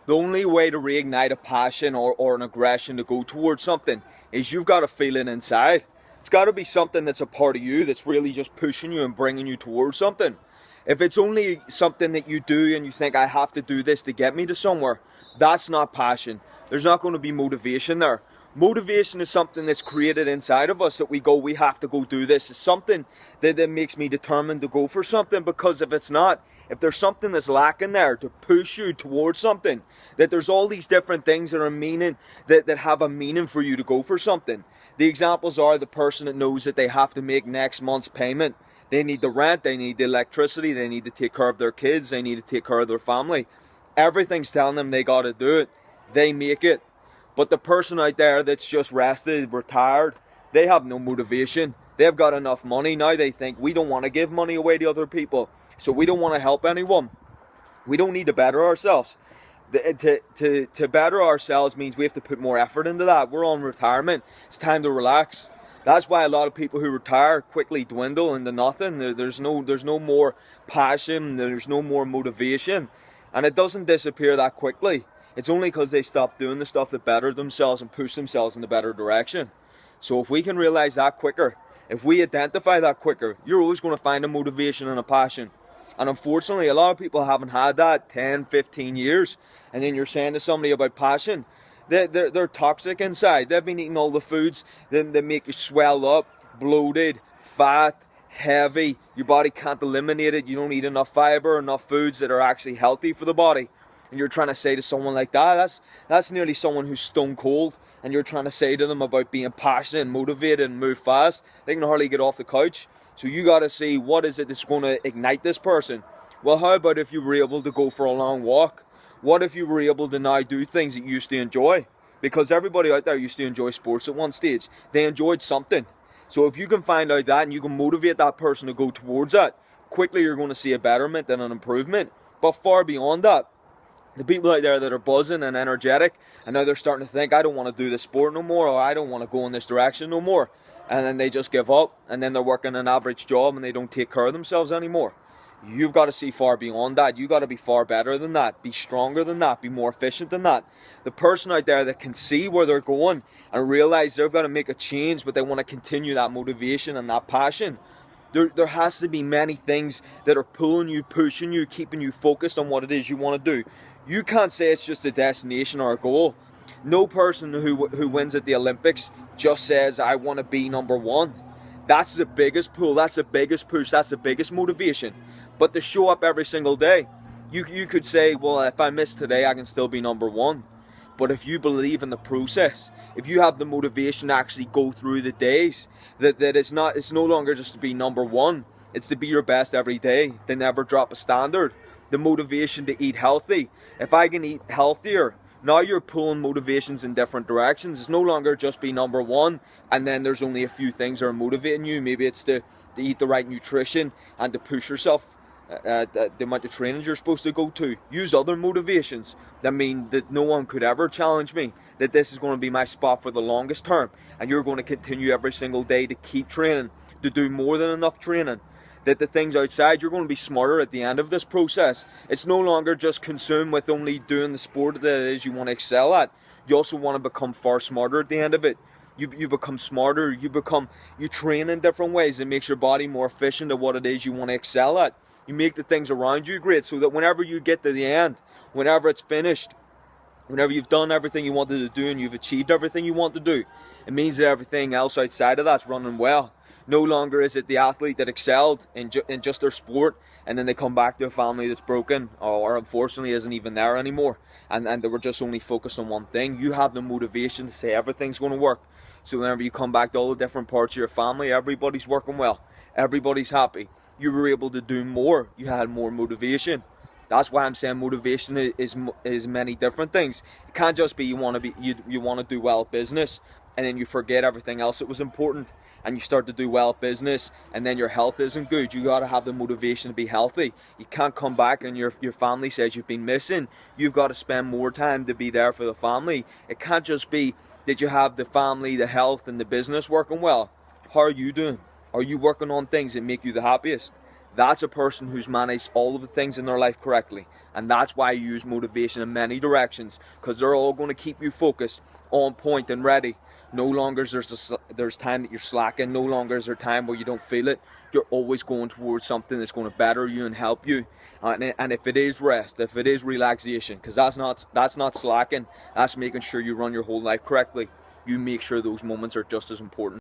The only way to reignite a passion or an aggression to go towards something is you've got to feel it inside. It's got to be something that's a part of you that's really just pushing you and bringing you towards something. If it's only something that you do and you think, I have to do this to get me to somewhere, that's not passion. There's not going to be motivation there. Motivation is something that's created inside of us that we go, we have to go do this. It's something that makes me determined to go for something, because if it's not, if there's something that's lacking there to push you towards something, that there's all these different things that are meaning, that have a meaning for you to go for something. The examples are the person that knows that they have to make next month's payment. They need the rent, they need the electricity, they need to take care of their kids, they need to take care of their family. Everything's telling them they got to do it. They make it. But the person out there that's just rested, retired, they have no motivation. They've got enough money. Now they think, we don't want to give money away to other people, so we don't want to help anyone. We don't need to better ourselves. To better ourselves means we have to put more effort into that. We're on retirement. It's time to relax. That's why a lot of people who retire quickly dwindle into nothing. There's no more passion. There's no more motivation. And it doesn't disappear that quickly. It's only because they stop doing the stuff that better themselves and push themselves in a better direction. So if we can realize that quicker, if we identify that quicker, you're always going to find a motivation and a passion. And unfortunately, a lot of people haven't had that 10, 15 years. And then you're saying to somebody about passion, they're toxic inside. They've been eating all the foods that make you swell up, bloated, fat, heavy. Your body can't eliminate it. You don't eat enough fiber, enough foods that are actually healthy for the body. And you're trying to say to someone like that, that's nearly someone who's stone cold. And you're trying to say to them about being passionate and motivated and move fast. They can hardly get off the couch. So you got to see, what is it that's going to ignite this person? Well, how about if you were able to go for a long walk? What if you were able to now do things that you used to enjoy? Because everybody out there used to enjoy sports at one stage. They enjoyed something. So if you can find out that and you can motivate that person to go towards that, quickly you're going to see a betterment and an improvement. But far beyond that, the people out there that are buzzing and energetic, and now they're starting to think, I don't want to do this sport no more, or I don't want to go in this direction no more. And then they just give up, and then they're working an average job and they don't take care of themselves anymore. You've got to see far beyond that. You've got to be far better than that, be stronger than that, be more efficient than that. The person out there that can see where they're going and realize they've got to make a change, but they want to continue that motivation and that passion. There has to be many things that are pulling you, pushing you, keeping you focused on what it is you want to do. You can't say it's just a destination or a goal. No person who wins at the Olympics just says, I want to be number one. That's the biggest pull, that's the biggest push, that's the biggest motivation. But to show up every single day, you could say, well, if I miss today, I can still be number one. But if you believe in the process, if you have the motivation to actually go through the days, that it's no longer just to be number one, it's to be your best every day, to never drop a standard. The motivation to eat healthy. If I can eat healthier, now you're pulling motivations in different directions. It's no longer just be number one, and then there's only a few things that are motivating you. Maybe it's to eat the right nutrition and to push yourself the amount of trainings you're supposed to go to. Use other motivations that mean that no one could ever challenge me, that this is going to be my spot for the longest term, and you're going to continue every single day to keep training, to do more than enough training. That the things outside, you're going to be smarter at the end of this process. It's no longer just consumed with only doing the sport that it is you want to excel at. You also want to become far smarter at the end of it. You become smarter, you train in different ways. It makes your body more efficient at what it is you want to excel at. You make the things around you great, so that whenever you get to the end, whenever it's finished, whenever you've done everything you wanted to do and you've achieved everything you want to do, it means that everything else outside of that's running well. No longer is it the athlete that excelled in just their sport, and then they come back to a family that's broken, or unfortunately isn't even there anymore, and they were just only focused on one thing. You have the motivation to say everything's going to work. So whenever you come back to all the different parts of your family, everybody's working well, everybody's happy. You were able to do more. You had more motivation. That's why I'm saying motivation is many different things. It can't just be you want to do well at business, and then you forget everything else that was important, and you start to do well at business, and then your health isn't good. You got to have the motivation to be healthy. You can't come back and your family says you've been missing. You've got to spend more time to be there for the family. It can't just be that you have the family, the health, and the business working well. How are you doing? Are you working on things that make you the happiest? That's a person who's managed all of the things in their life correctly. And that's why I use motivation in many directions, because they're all going to keep you focused, on point and ready. No longer there's time that you're slacking. No longer is there time where you don't feel it. You're always going towards something that's going to better you and help you. And if it is rest, if it is relaxation, because that's not slacking. That's making sure you run your whole life correctly. You make sure those moments are just as important.